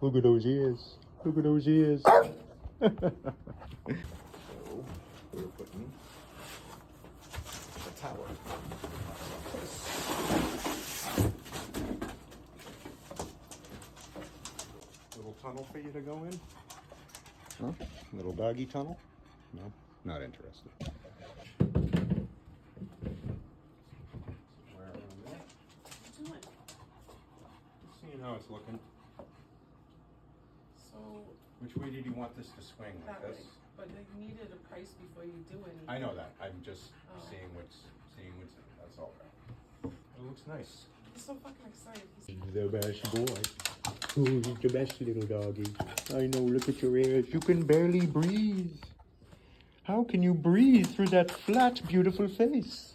Look at those ears. Look at those ears. So, we're putting the tower. Little tunnel for you to go in? Huh? Little doggy tunnel? No, not interested. Where around there? What you doing? Just seeing how it's looking. So Which way did you want this to swing? Like that this? way, but you needed a price before you do anything. I know that. I'm just Oh. seeing what's that's all. It looks nice. He's so fucking excited. He's He's the best boy. Oh, he's the best little doggy. I know, look at your ears. You can barely breathe. How can you breathe through that flat, beautiful face?